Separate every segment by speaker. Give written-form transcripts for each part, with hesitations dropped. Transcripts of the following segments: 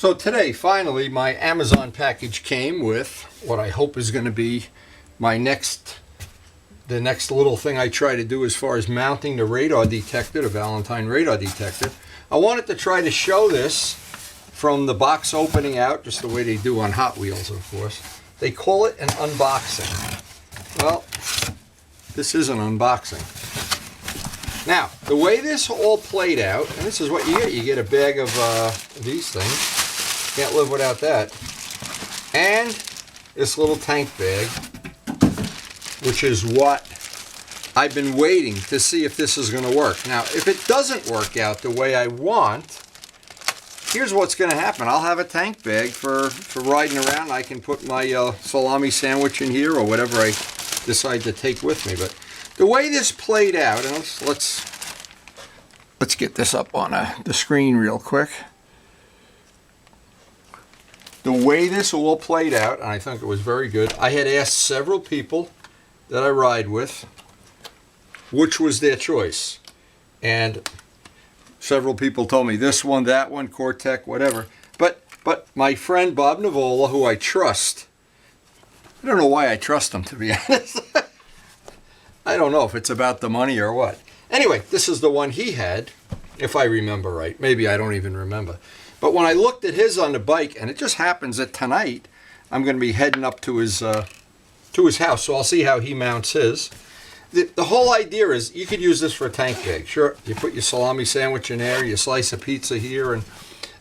Speaker 1: So today, finally, my Amazon package came with what I hope is going to be the next little thing I try to do as far as mounting the radar detector, the VALENTINE radar detector. I wanted to try to show this from the box opening out, just the way they do on Hot Wheels, of course. They call it an unboxing. Well, this is an unboxing. Now, the way this all played out, and this is what you get a bag of these things. Can't live without that. And this little tank bag, which is what I've been waiting to see if this is going to work. Now, if it doesn't work out the way I want, here's what's going to happen. I'll have a tank bag for riding around. I can put my salami sandwich in here or whatever I decide to take with me. But the way this played out, and let's get this up on the screen real quick. The way this all played out, and I think it was very good, I had asked several people that I ride with which was their choice. And several people told me this one, that one, Cortec, whatever. But my friend Bob Navola, who I trust, I don't know why I trust him, to be honest. I don't know if it's about the money or what. Anyway, this is the one he had, if I remember right. Maybe I don't even remember. But when I looked at his on the bike, and it just happens that tonight I'm going to be heading up to his house, so I'll see how he mounts his. The whole idea is you could use this for a tank bag. Sure, you put your salami sandwich in there, you slice a pizza here, and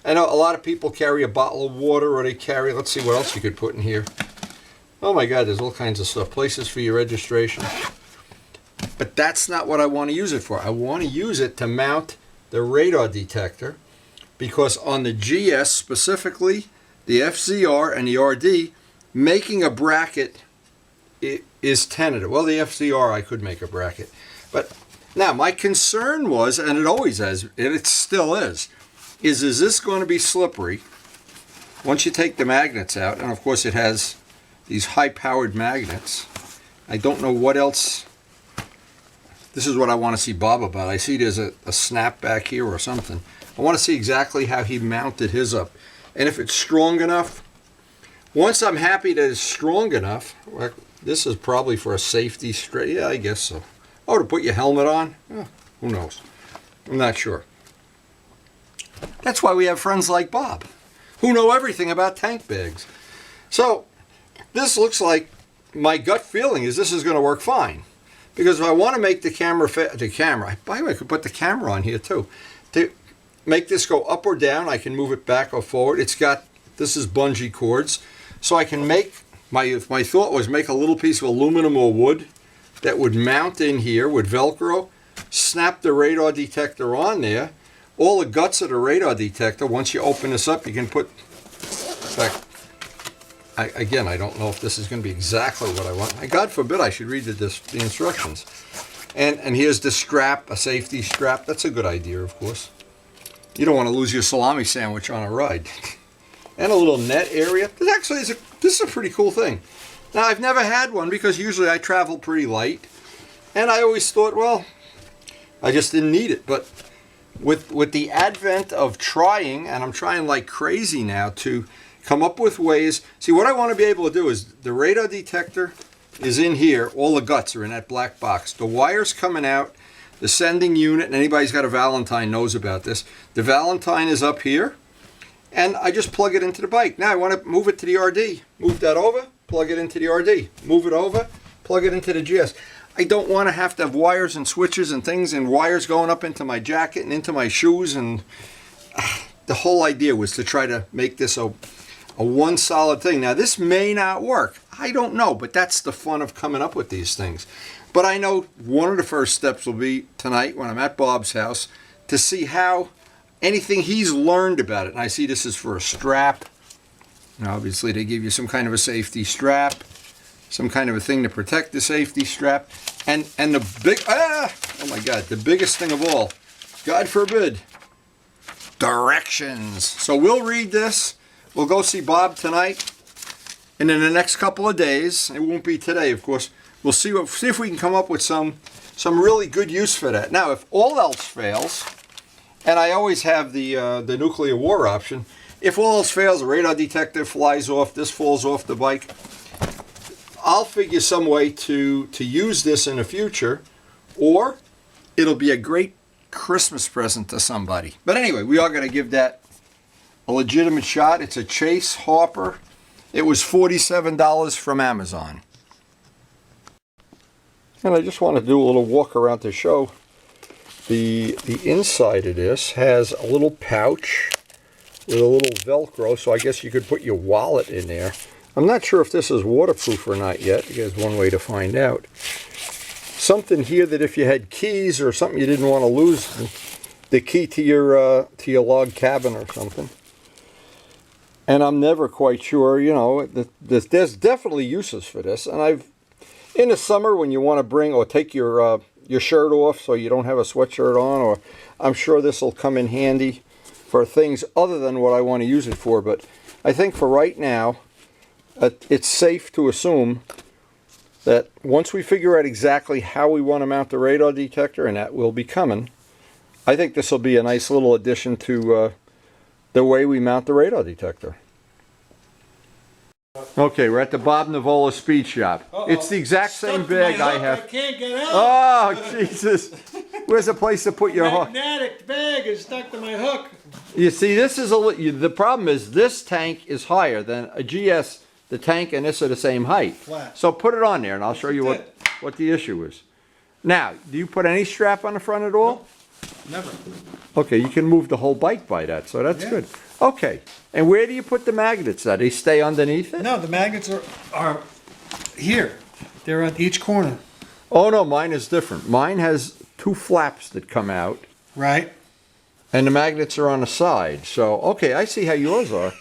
Speaker 1: I know a lot of people carry a bottle of water, or they carry, let's see what else you could put in here. Oh my God, there's all kinds of stuff. Places for your registration. But that's not what I want to use it for. I want to use it to mount the radar detector, because on the GS specifically, the FZR and the RD, making a bracket is tentative. Well, the FZR I could make a bracket. But now my concern was, and it always has, and it still is this going to be slippery once you take the magnets out? And of course it has these high-powered magnets. I don't know what else. This is what I want to see Bob about. I see there's a snap back here or something. I want to see exactly how he mounted his up. And if it's strong enough, once I'm happy that it's strong enough, well, this is probably for a safety strap. Yeah, I guess so. Oh, to put your helmet on? Oh, who knows? I'm not sure. That's why we have friends like Bob, who know everything about tank bags. So, this looks like, my gut feeling is this is going to work fine. Because if I want to make the camera, by the way, I could put the camera on here too. To make this go up or down, I can move it back or forward. This is bungee cords. So I can make, my thought was make a little piece of aluminum or wood that would mount in here with Velcro, snap the radar detector on there. All the guts of the radar detector, once you open this up, you can put, in fact, again, I don't know if this is going to be exactly what I want. God forbid I should read the instructions. And here's the strap, a safety strap. That's a good idea, of course. You don't want to lose your salami sandwich on a ride. And a little net area. This is a pretty cool thing. Now, I've never had one because usually I travel pretty light. And I always thought, well, I just didn't need it. But with the advent of trying, and I'm trying like crazy now to come up with ways. See, what I want to be able to do is the radar detector is in here. All the guts are in that black box. The wire's coming out. The sending unit, and anybody who's got a VALENTINE knows about this. The VALENTINE is up here, and I just plug it into the bike. Now I want to move it to the RD. Move that over, plug it into the RD. Move it over, plug it into the GS. I don't want to have wires and switches and things and wires going up into my jacket and into my shoes. And the whole idea was to try to make this a one solid thing. Now this may not work. I don't know, but that's the fun of coming up with these things. But I know one of the first steps will be tonight when I'm at Bob's house to see how anything he's learned about it. And I see this is for a strap. Now obviously they give you some kind of a safety strap, some kind of a thing to protect the safety strap. And the big, oh my God, the biggest thing of all, God forbid, directions. So we'll read this. We'll go see Bob tonight. And in the next couple of days, it won't be today, of course, we'll see if we can come up with some really good use for that. Now, if all else fails, and I always have the nuclear war option, if all else fails, the radar detector flies off, this falls off the bike, I'll figure some way to use this in the future, or it'll be a great Christmas present to somebody. But anyway, we are going to give that a legitimate shot. It's a Chase Harper. It was $47 from Amazon. And I just want to do a little walk around to show the inside of this has a little pouch with a little Velcro, so I guess you could put your wallet in there. I'm not sure if this is waterproof or not yet. There's one way to find out. Something here that if you had keys or something you didn't want to lose, the key to your log cabin or something. And I'm never quite sure, you know, there's definitely uses for this. And in the summer when you want to bring or take your shirt off so you don't have a sweatshirt on, or I'm sure this will come in handy for things other than what I want to use it for. But I think for right now, it's safe to assume that once we figure out exactly how we want to mount the radar detector, and that will be coming, I think this will be a nice little addition to the way we mount the radar detector. Okay, we're at the Bob Navola Speed Shop. It's the exact same bag I have.
Speaker 2: I can't get out.
Speaker 1: Oh, Jesus. Where's a place to put your hook?
Speaker 2: Magnetic bag is stuck to my hook.
Speaker 1: You see, this is the problem is this tank is higher than a GS. The tank and this are the same height.
Speaker 2: Flat.
Speaker 1: So put it on there and I'll show you what the issue is. Now, do you put any strap on the front at all?
Speaker 2: Never.
Speaker 1: Okay, you can move the whole bike by that, so that's good. Okay, and where do you put the magnets? They stay underneath it?
Speaker 2: No, the magnets are here. They're at each corner.
Speaker 1: Oh no, mine is different. Mine has two flaps that come out.
Speaker 2: Right.
Speaker 1: And the magnets are on the side. So, okay, I see how yours are.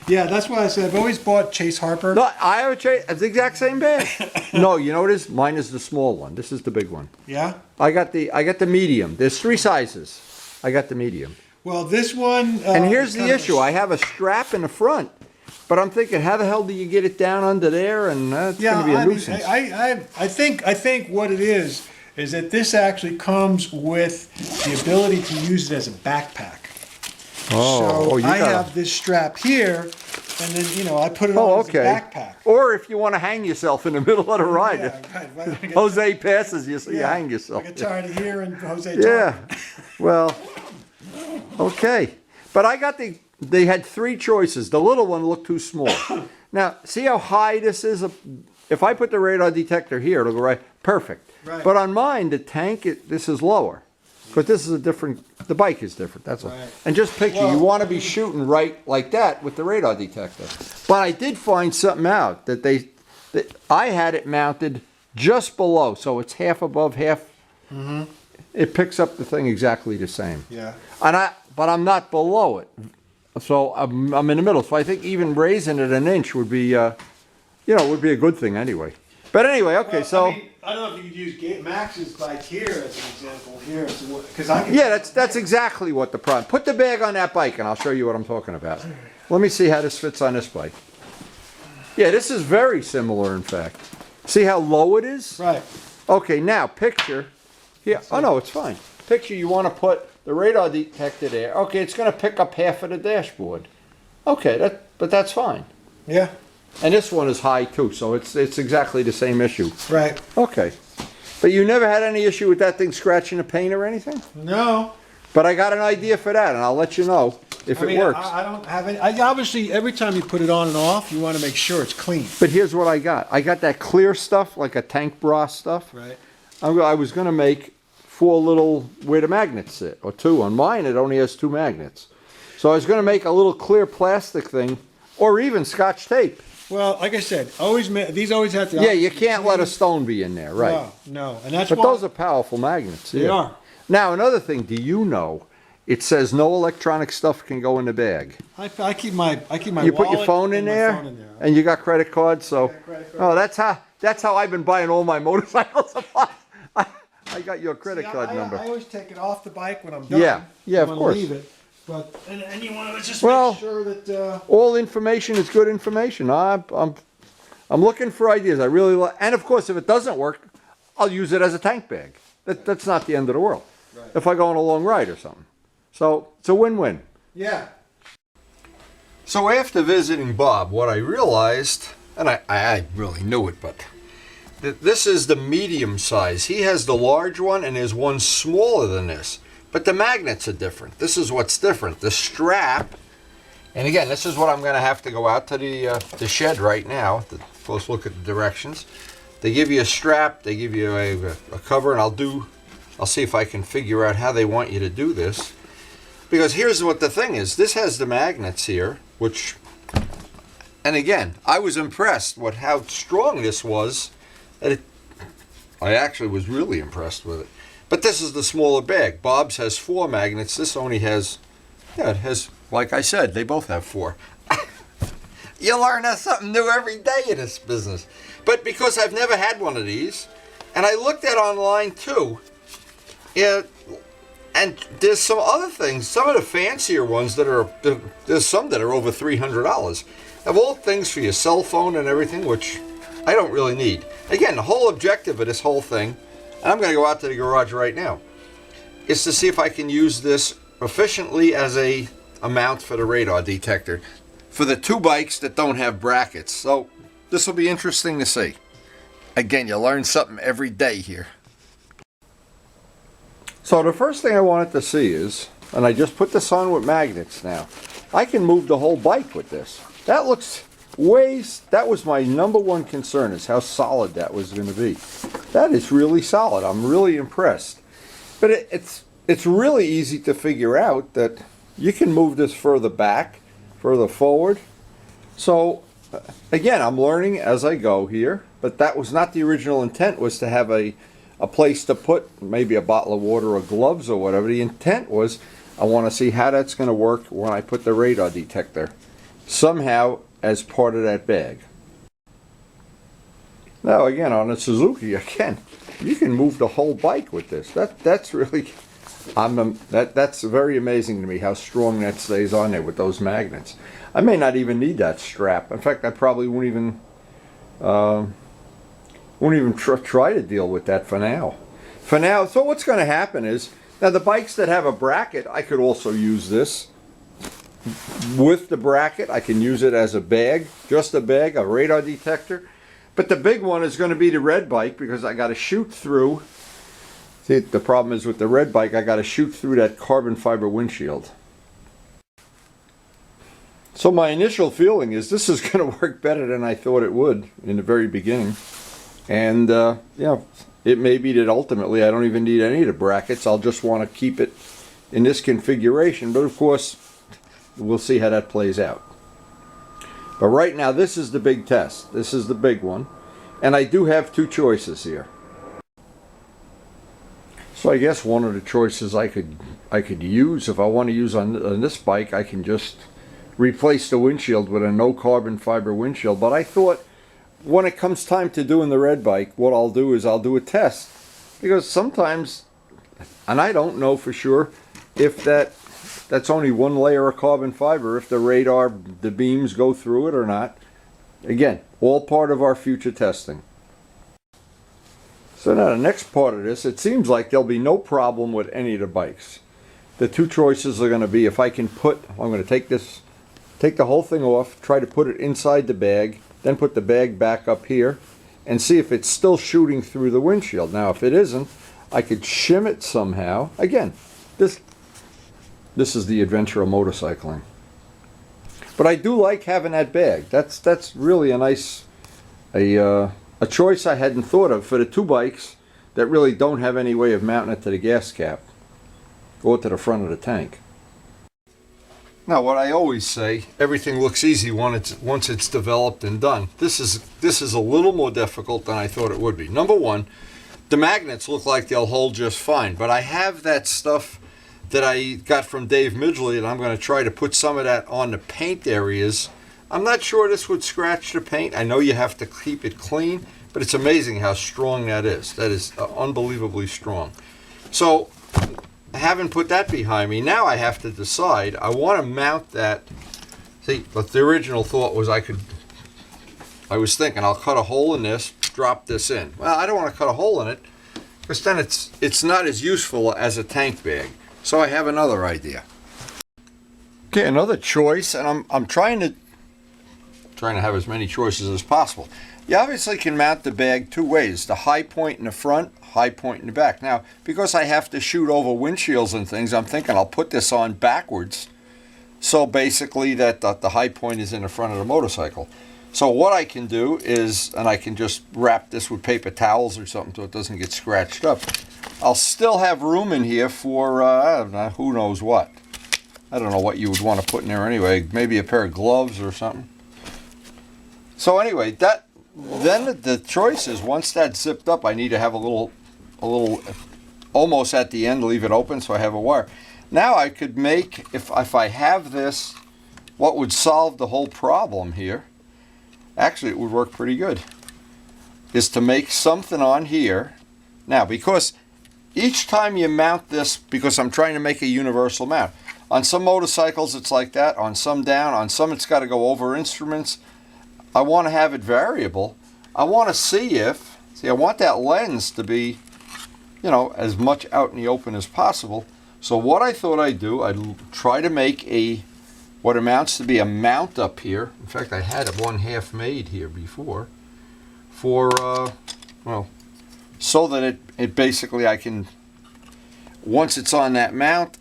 Speaker 2: Yeah, that's why I said I've always bought Chase Harper.
Speaker 1: No, I have a Chase. It's the exact same bag. No, you know what it is? Mine is the small one. This is the big one.
Speaker 2: Yeah?
Speaker 1: I got the medium. There's 3 sizes. I got the medium.
Speaker 2: Well, this one...
Speaker 1: and here's the issue. I have a strap in the front. But I'm thinking, how the hell do you get it down under there? And it's going to be a nuisance.
Speaker 2: I think what it is that this actually comes with the ability to use it as a backpack.
Speaker 1: Oh,
Speaker 2: so I have this strap here, and then, you know, I put it on as a backpack.
Speaker 1: Or if you want to hang yourself in the middle of the ride.
Speaker 2: Yeah, right.
Speaker 1: Jose passes you, so you hang yourself.
Speaker 2: I get tired of hearing Jose talking.
Speaker 1: Yeah, well, okay. But I got they had 3 choices. The little one looked too small. Now, see how high this is? If I put the radar detector here, it'll go right, perfect. Right. But on mine, the tank, this is lower. Because this is the bike is different, that's all. Right. And just picture, you want to be shooting right like that with the radar detector. But I did find something out, that I had it mounted just below, so it's half above, half. Mm-hmm. It picks up the thing exactly the same.
Speaker 2: Yeah.
Speaker 1: But I'm not below it. So I'm in the middle. So I think even raising it an inch would be, would be a good thing anyway. But anyway, okay, so...
Speaker 2: I don't know if you could use Max's bike here as an example here.
Speaker 1: That's exactly what the problem... Put the bag on that bike and I'll show you what I'm talking about. Let me see how this fits on this bike. Yeah, this is very similar, in fact. See how low it is?
Speaker 2: Right.
Speaker 1: Okay, now picture... Here. Oh, no, it's fine. Picture you want to put the radar detector there. Okay, it's going to pick up half of the dashboard. Okay, but that's fine.
Speaker 2: Yeah.
Speaker 1: And this one is high too, so it's exactly the same issue.
Speaker 2: Right.
Speaker 1: Okay. But you never had any issue with that thing scratching the paint or anything?
Speaker 2: No.
Speaker 1: But I got an idea for that, and I'll let you know if it works.
Speaker 2: I don't have any. Obviously, every time you put it on and off, you want to make sure it's clean.
Speaker 1: But here's what I got. I got that clear stuff, like a tank bra stuff.
Speaker 2: Right.
Speaker 1: I was going to make 4 little where the magnets sit, or 2. On mine, it only has 2 magnets. So I was going to make a little clear plastic thing, or even Scotch tape.
Speaker 2: Well, like I said, these always have to...
Speaker 1: Yeah, you can't let a stone be in there, right?
Speaker 2: No. And that's
Speaker 1: but those are powerful magnets.
Speaker 2: They are.
Speaker 1: Now, another thing, do you know, it says no electronic stuff can go in the bag.
Speaker 2: I keep my
Speaker 1: You put your phone in there, and you got credit cards, so... Oh, that's how I've been buying all my motorcycle supplies. I got your credit card number.
Speaker 2: I always take it off the bike when I'm done.
Speaker 1: Yeah, of course.
Speaker 2: Leave it. But and you want to just make sure that
Speaker 1: all information is good information. I'm looking for ideas. I really like, and of course, if it doesn't work, I'll use it as a tank bag. That's not the end of the world. Right. If I go on a long ride or something, so it's a win-win.
Speaker 2: Yeah.
Speaker 1: So after visiting Bob, what I realized, and I really knew it, but this is the medium size. He has the large one, and there's one smaller than this. But the magnets are different. This is what's different. The strap, and again, this is what I'm going to have to go out to the shed right now. The close look at the directions. They give you a strap. They give you a cover, and I'll see if I can figure out how they want you to do this. Because here's what the thing is. This has the magnets here, which, and again, I was impressed with how strong this was. I actually was really impressed with it. But this is the smaller bag. Bob's has 4 magnets. This only has, yeah, it has, like I said, they both have 4. You learn something new every day in this business. But because I've never had one of these, and I looked at online too, yeah, and there's some other things, some of the fancier ones there's some that are over $300. Of all things for your cell phone and everything, which I don't really need. Again, the whole objective of this whole thing, and I'm going to go out to the garage right now, is to see if I can use this efficiently as a mount for the radar detector for the 2 bikes that don't have brackets. So this will be interesting to see. Again, you learn something every day here. So the first thing I wanted to see is, and I just put this on with magnets now, I can move the whole bike with this. That looks that was my #1 concern, is how solid that was going to be. That is really solid. I'm really impressed. But it's really easy to figure out that you can move this further back, further forward. So again, I'm learning as I go here, but that was not the original intent, was to have a place to put maybe a bottle of water or gloves or whatever. The intent was, I want to see how that's going to work when I put the radar detector somehow as part of that bag. Now again, on a Suzuki, again, you can move the whole bike with this. That's really, that's very amazing to me how strong that stays on there with those magnets. I may not even need that strap. In fact, I probably won't even try to deal with that for now. So what's going to happen is, now the bikes that have a bracket, I could also use this. With the bracket, I can use it as a bag, just a bag, a radar detector. But the big one is going to be the red bike, because I got to shoot through. See, the problem is with the red bike, I got to shoot through that carbon fiber windshield. So my initial feeling is this is going to work better than I thought it would in the very beginning. And yeah, it may be that ultimately I don't even need any of the brackets. I'll just want to keep it in this configuration. But of course, we'll see how that plays out. But right now, this is the big test. This is the big one. And I do have 2 choices here. So I guess one of the choices I could use, if I want to use on this bike, I can just replace the windshield with a no carbon fiber windshield. But I thought, when it comes time to doing the red bike, what I'll do is I'll do a test. Because sometimes, and I don't know for sure if that's only 1 layer of carbon fiber, if the radar, the beams go through it or not. Again, all part of our future testing. So now the next part of this, it seems like there'll be no problem with any of the bikes. The 2 choices are going to be, if I can I'm going to take the whole thing off, try to put it inside the bag, then put the bag back up here, and see if it's still shooting through the windshield. Now if it isn't, I could shim it somehow. Again, this is the adventure of motorcycling. But I do like having that bag. That's really a nice, a choice I hadn't thought of for the 2 bikes that really don't have any way of mounting it to the gas cap or to the front of the tank. Now, what I always say, everything looks easy once it's developed and done. This is a little more difficult than I thought it would be. Number one, the magnets look like they'll hold just fine, but I have that stuff that I got from Dave Midgley, and I'm going to try to put some of that on the paint areas. I'm not sure this would scratch the paint. I know you have to keep it clean, but it's amazing how strong that is. That is unbelievably strong. So, having put that behind me, now I have to decide. I want to mount that. See, but the original thought was I was thinking I'll cut a hole in this, drop this in. Well, I don't want to cut a hole in it, because then it's not as useful as a tank bag. So I have another idea. Okay, another choice, and I'm trying to have as many choices as possible. You obviously can mount the bag two ways: the high point in the front, high point in the back. Now, because I have to shoot over windshields and things, I'm thinking I'll put this on backwards. So basically that the high point is in the front of the motorcycle. So what I can do is, and I can just wrap this with paper towels or something so it doesn't get scratched up. I'll still have room in here for, I don't know, who knows what. I don't know what you would want to put in there anyway. Maybe a pair of gloves or something. So anyway, then the choice is, once that's zipped up, I need to have a little, almost at the end, leave it open so I have a wire. Now I could make, if I have this, what would solve the whole problem here, actually it would work pretty good, is to make something on here. Now, because each time you mount this, because I'm trying to make a universal mount, on some motorcycles it's like that, on some down, on some it's got to go over instruments. I want to have it variable. I want to see I want that lens to be, you know, as much out in the open as possible. So what I thought I'd do, I'd try to make what amounts to be a mount up here. In fact, I had one half made here before, for, well, so that it basically, I can, once it's on that mount.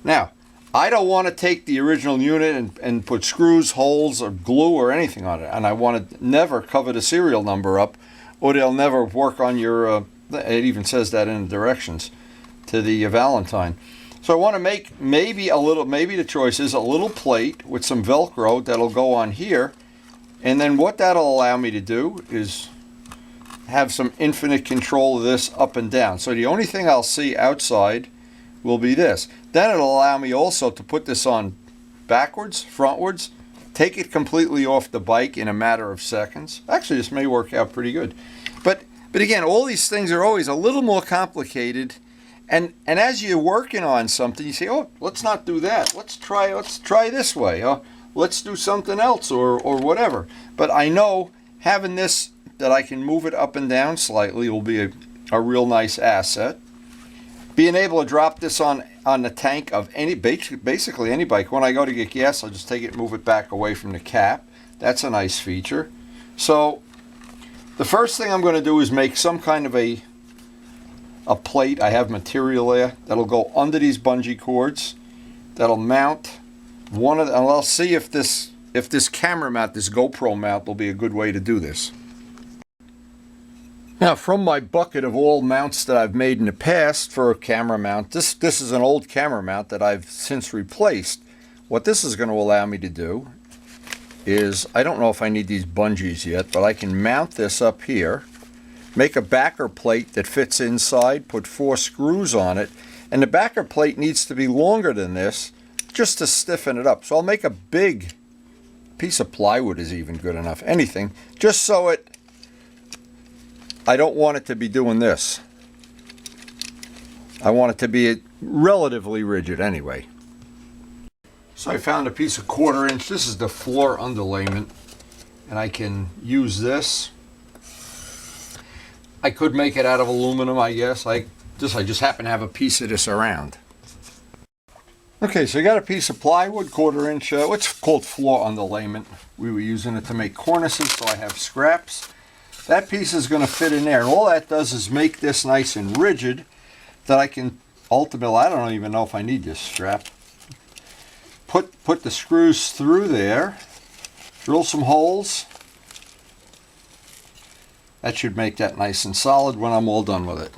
Speaker 1: Now, I don't want to take the original unit and put screws, holes, or glue or anything on it. And I want to never cover the serial number up, or they'll never work on your, it even says that in the directions to the Valentine. So I want to make maybe the choice is a little plate with some Velcro that'll go on here. And then what that'll allow me to do is have some infinite control of this up and down. So the only thing I'll see outside will be this. Then it'll allow me also to put this on backwards, frontwards, take it completely off the bike in a matter of seconds. Actually, this may work out pretty good. But again, all these things are always a little more complicated. And as you're working on something, you say, oh, let's not do that. Let's try this way. Let's do something else or whatever. But I know having this, that I can move it up and down slightly, will be a real nice asset. Being able to drop this on the tank of basically any bike. When I go to get gas, I'll just take it and move it back away from the cap. That's a nice feature. So the first thing I'm going to do is make some kind of a plate. I have material there that'll go under these bungee cords. That'll mount one of and I'll see if this camera mount, this GoPro mount, will be a good way to do this. Now, from my bucket of all mounts that I've made in the past for a camera mount, this is an old camera mount that I've since replaced. What this is going to allow me to do is, I don't know if I need these bungees yet, but I can mount this up here, make a backer plate that fits inside, put 4 screws on it, and the backer plate needs to be longer than this just to stiffen it up. So I'll make a big piece of plywood, is even good enough, anything, just so I don't want it to be doing this. I want it to be relatively rigid anyway. So I found a piece of 1/4 inch. This is the floor underlayment, and I can use this. I could make it out of aluminum, I guess. I just happen to have a piece of this around. Okay, so I got a piece of plywood, 1/4 inch, what's called floor underlayment. We were using it to make cornices, so I have scraps. That piece is going to fit in there, and all that does is make this nice and rigid that I can ultimately, I don't even know if I need this strap, put the screws through there, drill some holes. That should make that nice and solid when I'm all done with it.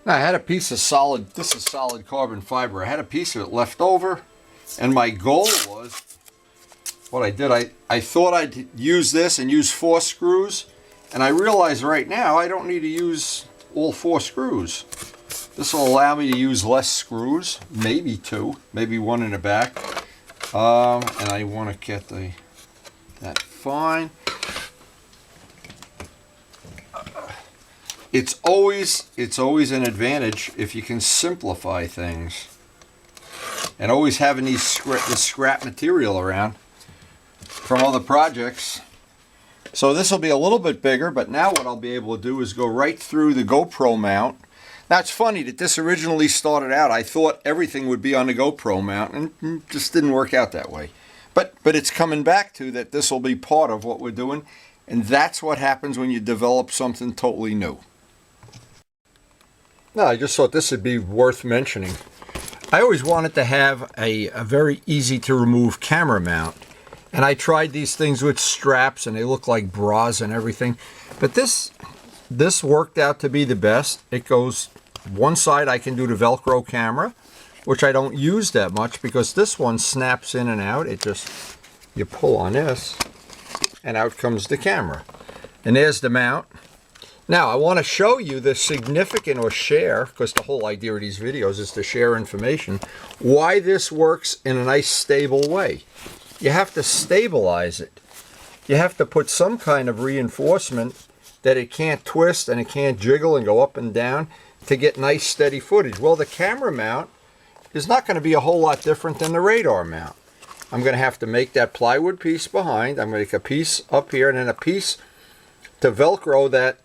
Speaker 1: Now, I had a piece of solid, this is solid carbon fiber. I had a piece of it left over, and my goal was, what I did, I thought I'd use this and use 4 screws, and I realize right now I don't need to use all 4 screws. This will allow me to use less screws, maybe 2, maybe 1 in the back, and I want to get that fine. It's always an advantage if you can simplify things, and always having this scrap material around from other projects. So this will be a little bit bigger, but now what I'll be able to do is go right through the GoPro mount. Now it's funny that this originally started out, I thought everything would be on the GoPro mount, and it just didn't work out that way. But it's coming back to that this will be part of what we're doing, and that's what happens when you develop something totally new. Now, I just thought this would be worth mentioning. I always wanted to have a very easy to remove camera mount, and I tried these things with straps, and they look like bras and everything, but this worked out to be the best. It goes one side, I can do the Velcro camera, which I don't use that much because this one snaps in and out. It just, you pull on this and out comes the camera. And there's the mount. Now I want to show you the significant, or share, because the whole idea of these videos is to share information, why this works in a nice stable way. You have to stabilize it. You have to put some kind of reinforcement that it can't twist and it can't jiggle and go up and down to get nice steady footage. Well, the camera mount is not going to be a whole lot different than the radar mount. I'm going to have to make that plywood piece behind. I'm going to make a piece up here and then a piece to Velcro that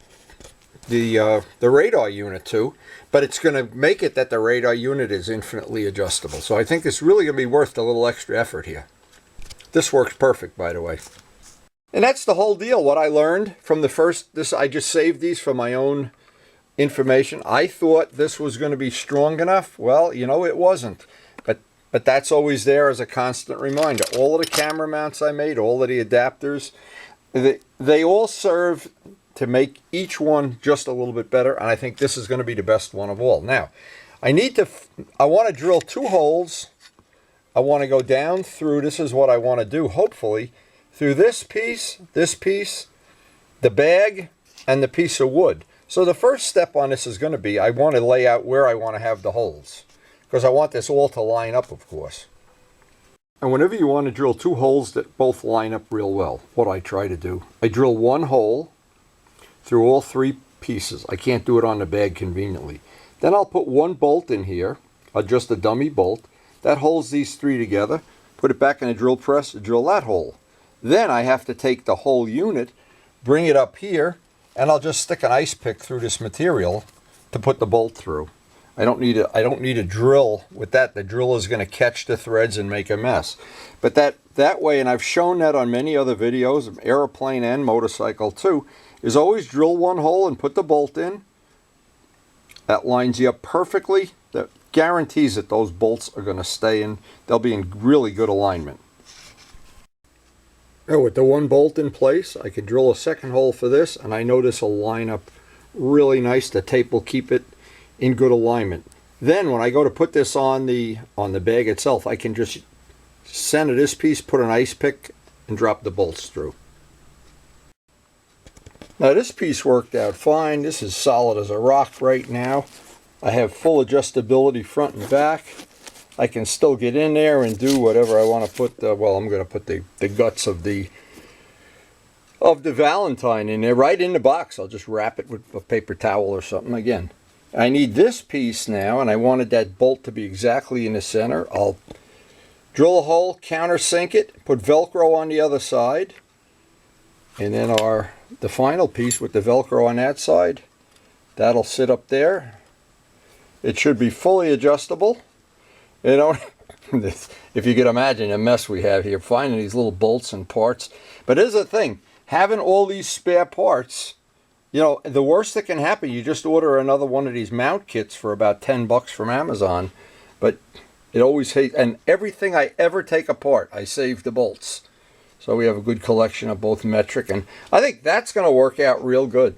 Speaker 1: the radar unit to, but it's going to make it that the radar unit is infinitely adjustable. So I think it's really going to be worth a little extra effort here. This works perfect, by the way. And that's the whole deal. What I learned from the first, I just saved these for my own information. I thought this was going to be strong enough. Well, you know, it wasn't. But that's always there as a constant reminder. All of the camera mounts I made, all of the adapters, they all serve to make each one just a little bit better. And I think this is going to be the best one of all. Now, I want to drill 2 holes. I want to go down through, this is what I want to do, hopefully, through this piece, the bag, and the piece of wood. So the first step on this is going to be, I want to lay out where I want to have the holes, because I want this all to line up, of course. And whenever you want to drill 2 holes that both line up real well, what I try to do, I drill 1 hole through all 3 pieces. I can't do it on the bag conveniently. Then I'll put 1 bolt in here, just a dummy bolt, that holds these 3 together, put it back in a drill press, drill that hole. Then I have to take the whole unit, bring it up here, and I'll just stick an ice pick through this material to put the bolt through. I don't need a drill with that. The drill is going to catch the threads and make a mess. But that way, and I've shown that on many other videos, airplane and motorcycle too, is always drill 1 hole and put the bolt in. That lines you up perfectly. That guarantees that those bolts are going to stay in. They'll be in really good alignment. Now with the 1 bolt in place, I could drill a 2nd hole for this, and I know this will line up really nice. The tape will keep it in good alignment. Then when I go to put this on the bag itself, I can just center this piece, put an ice pick, and drop the bolts through. Now this piece worked out fine. This is solid as a rock right now. I have full adjustability front and back. I can still get in there and do whatever I want to put. Well, I'm going to put the guts of the Valentine in there, right in the box. I'll just wrap it with a paper towel or something. Again, I need this piece now, and I wanted that bolt to be exactly in the center. I'll drill a hole, countersink it, put Velcro on the other side, and then the final piece with the Velcro on that side, that'll sit up there. It should be fully adjustable. You know, if you could imagine the mess we have here, finding these little bolts and parts. But here's the thing, having all these spare parts, you know, the worst that can happen, you just order another one of these mount kits for about $10 from Amazon. But it always hates, and everything I ever take apart, I save the bolts. So we have a good collection of both metric, and I think that's going to work out real good.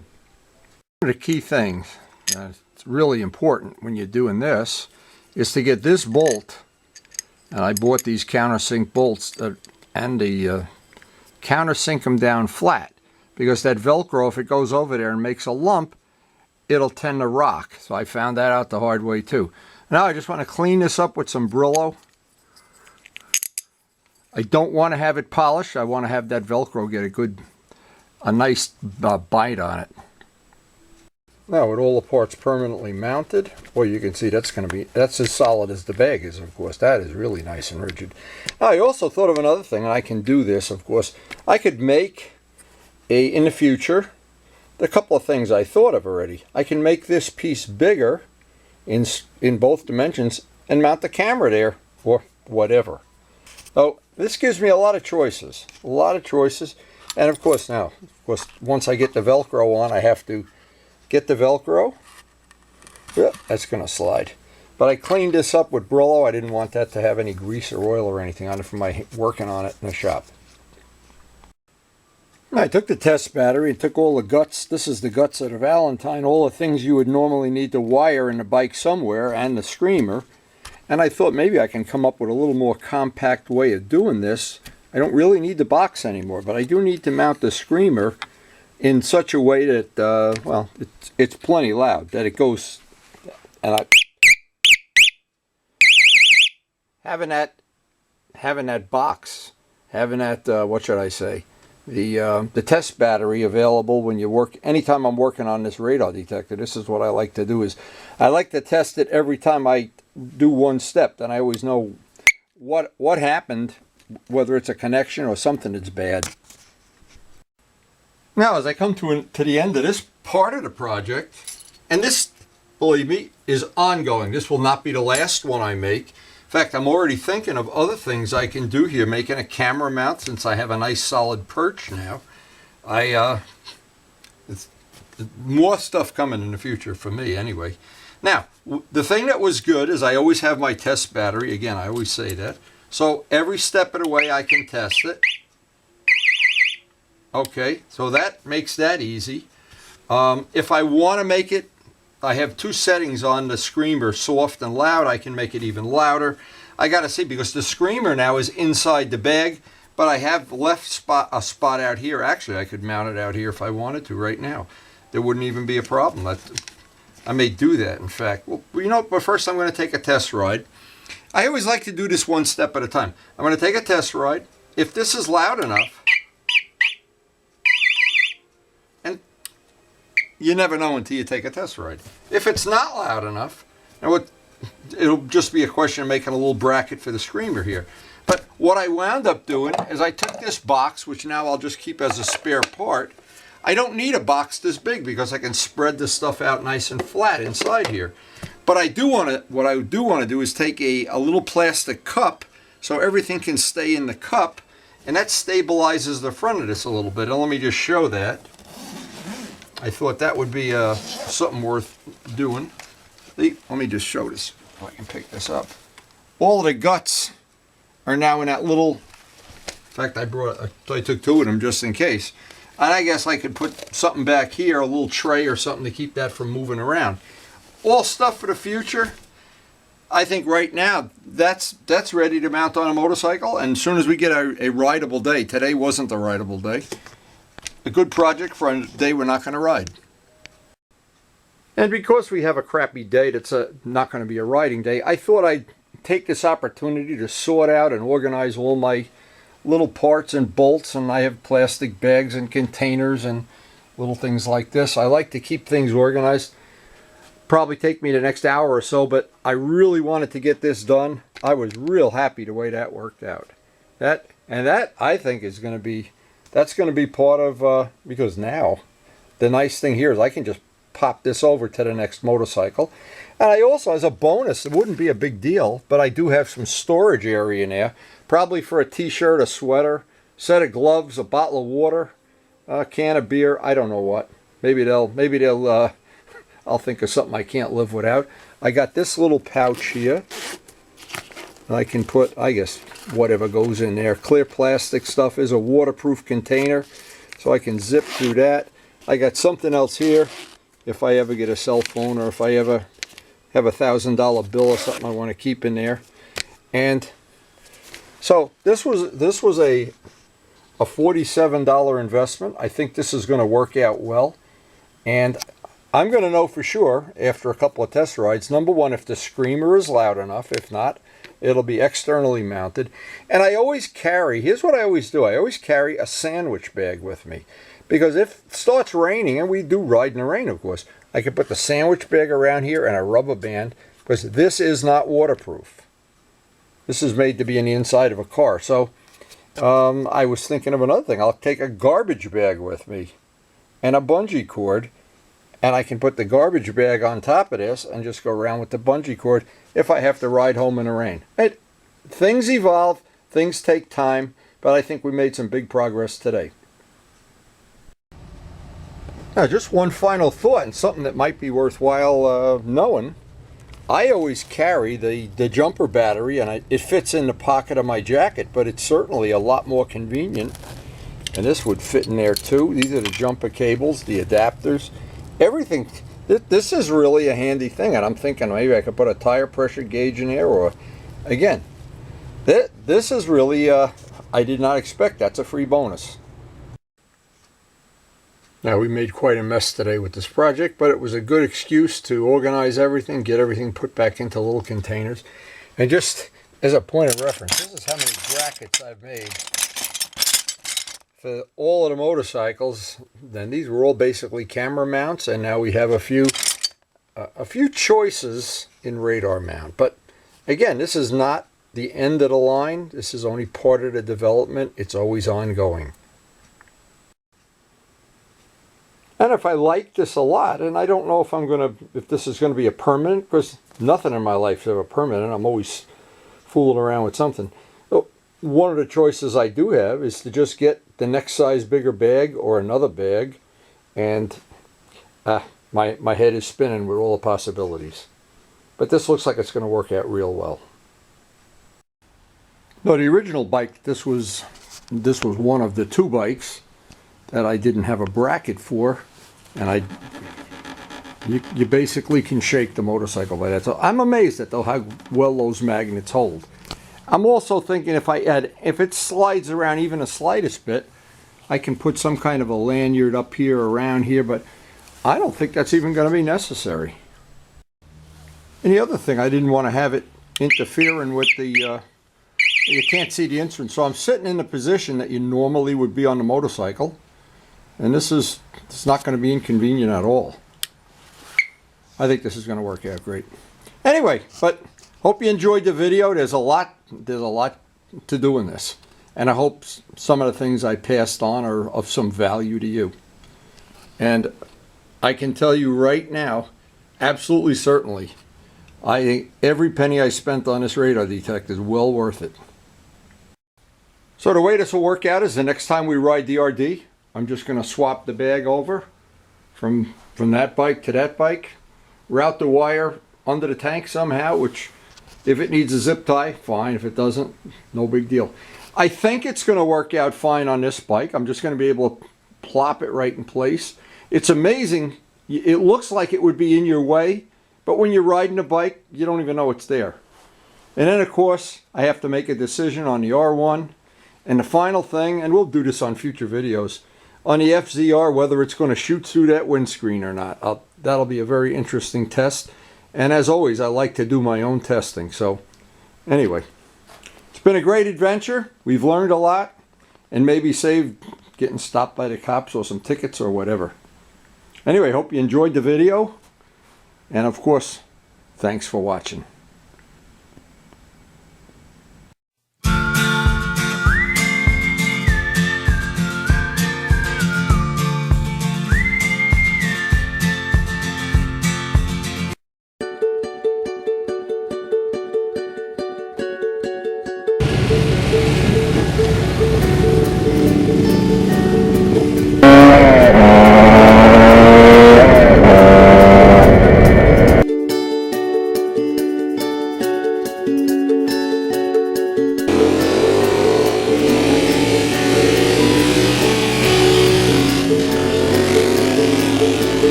Speaker 1: One of the key things, it's really important when you're doing this, is to get this bolt, and I bought these countersink bolts, and the countersink them down flat, because that Velcro, if it goes over there and makes a lump, it'll tend to rock. So I found that out the hard way too. Now I just want to clean this up with some Brillo. I don't want to have it polished. I want to have that Velcro get a nice bite on it. Now with all the parts permanently mounted, well, you can see that's as solid as the bag is, of course. That is really nice and rigid. Now I also thought of another thing, and I can do this, of course. I could make in the future, a couple of things I thought of already. I can make this piece bigger in both dimensions and mount the camera there or whatever. So this gives me a lot of choices, and of course once I get the Velcro on, I have to get the Velcro. Yeah, that's gonna slide. But I cleaned this up with Brillo. I didn't want that to have any grease or oil or anything on it from my working on it in the shop. I took the test battery and took all the guts. This is the guts of the Valentine, all the things you would normally need to wire in the bike somewhere, and the screamer. And I thought maybe I can come up with a little more compact way of doing this. I don't really need the box anymore, but I do need to mount the screamer in such a way that, well, it's plenty loud, that it goes, and having that box, having that, what should I say, the test battery available when you work, anytime I'm working on this radar detector. This is what I like to do, is I like to test it every time I do one step, then I always know what happened, whether it's a connection or something that's bad. Now, as I come to the end of this part of the project, and this, believe me, is ongoing. This will not be the last one I make. In fact, I'm already thinking of other things I can do here, making a camera mount since I have a nice solid perch now. It's more stuff coming in the future for me anyway. Now, the thing that was good is I always have my test battery. Again, I always say that. So every step of the way I can test it. Okay, so that makes that easy. If I want to make it, I have two settings on the screamer, soft and loud. I can make it even louder. I gotta see, because the screamer now is inside the bag, but I have left a spot out here. Actually, I could mount it out here if I wanted to right now. There wouldn't even be a problem. I may do that, in fact. Well, you know, but first I'm going to take a test ride. I always like to do this one step at a time. I'm going to take a test ride. If this is loud enough, and you never know until you take a test ride. If it's not loud enough, it'll just be a question of making a little bracket for the screamer here. But what I wound up doing is I took this box, which now I'll just keep as a spare part. I don't need a box this big because I can spread this stuff out nice and flat inside here. But what I do want to do is take a little plastic cup so everything can stay in the cup, and that stabilizes the front of this a little bit. And let me just show that. I thought that would be something worth doing. Let me just show this, if I can pick this up. All of the guts are now in that little, in fact, I took two of them just in case. And I guess I could put something back here, a little tray or something to keep that from moving around. All stuff for the future. I think right now that's ready to mount on a motorcycle, and as soon as we get a rideable day, today wasn't the rideable day, a good project for a day we're not going to ride. And because we have a crappy day that's not going to be a riding day, I thought I'd take this opportunity to sort out and organize all my little parts and bolts, and I have plastic bags and containers and little things like this. I like to keep things organized. Probably take me the next hour or so, but I really wanted to get this done. I was real happy the way that worked out. That I think is going to be, that's going to be part of, because now the nice thing here is I can just pop this over to the next motorcycle. And I also, as a bonus, it wouldn't be a big deal, but I do have some storage area in there, probably for a t-shirt, a sweater, set of gloves, a bottle of water, a can of beer, I don't know what. Maybe they'll I'll think of something I can't live without. I got this little pouch here. I can put, I guess, whatever goes in there. Clear plastic stuff is a waterproof container, so I can zip through that. I got something else here if I ever get a cell phone, or if I ever have $1,000 bill or something I want to keep in there. And so this was a $47 investment. I think this is going to work out well, and I'm going to know for sure after a couple of test rides, number one, if the screamer is loud enough. If not, it'll be externally mounted. And I always carry, here's what I always do, I always carry a sandwich bag with me, because if it starts raining, and we do ride in the rain of course, I can put the sandwich bag around here and a rubber band, because this is not waterproof. This is made to be in the inside of a car. So I was thinking of another thing. I'll take a garbage bag with me and a bungee cord, And I can put the garbage bag on top of this and just go around with the bungee cord if I have to ride home in the rain. Things evolve, things take time, but I think we made some big progress today. Now, just one final thought, and something that might be worthwhile knowing. I always carry the jumper battery, and it fits in the pocket of my jacket, but it's certainly a lot more convenient. And this would fit in there too. These are the jumper cables, the adapters, everything. This is really a handy thing, and I'm thinking maybe I could put a tire pressure gauge in there, or again, this is really, I did not expect. That's a free bonus. Now, we made quite a mess today with this project, but it was a good excuse to organize everything, get everything put back into little containers. And just as a point of reference, this is how many brackets I've made for all of the motorcycles. Then these were all basically camera mounts, and now we have a few choices in radar mount. But again, this is not the end of the line. This is only part of the development. It's always ongoing. And if I like this a lot, and I don't know if this is going to be a permanent, because nothing in my life is ever permanent. I'm always fooling around with something. So one of the choices I do have is to just get the next size bigger bag or another bag, and my head is spinning with all the possibilities. But this looks like it's going to work out real well. No, the original bike, this was one of the two bikes that I didn't have a bracket for, and you basically can shake the motorcycle by that. So I'm amazed at how well those magnets hold. I'm also thinking if it slides around even the slightest bit, I can put some kind of a lanyard up here, around here, but I don't think that's even going to be necessary. And the other thing, I didn't want to have it interfering with the, you can't see the instrument, so I'm sitting in the position that you normally would be on the motorcycle. And it's not going to be inconvenient at all. I think this is going to work out great. Anyway, but hope you enjoyed the video. There's a lot to do in this. And I hope some of the things I passed on are of some value to you. And I can tell you right now, absolutely certainly, I think every penny I spent on this radar detector is well worth it. So the way this will work out is the next time we ride DRD, I'm just going to swap the bag over from that bike to that bike, route the wire under the tank somehow, which if it needs a zip tie, fine. If it doesn't, no big deal. I think it's going to work out fine on this bike. I'm just going to be able to plop it right in place. It's amazing. It looks like it would be in your way, but when you're riding a bike, you don't even know it's there. And then, of course, I have to make a decision on the R1. And the final thing, and we'll do this on future videos, on the FZR, whether it's going to shoot through that windscreen or not. That'll be a very interesting test. And as always, I like to do my own testing. So anyway, it's been a great adventure. We've learned a lot, and maybe saved getting stopped by the cops or some tickets or whatever. Anyway, hope you enjoyed the video. And of course, thanks for watching.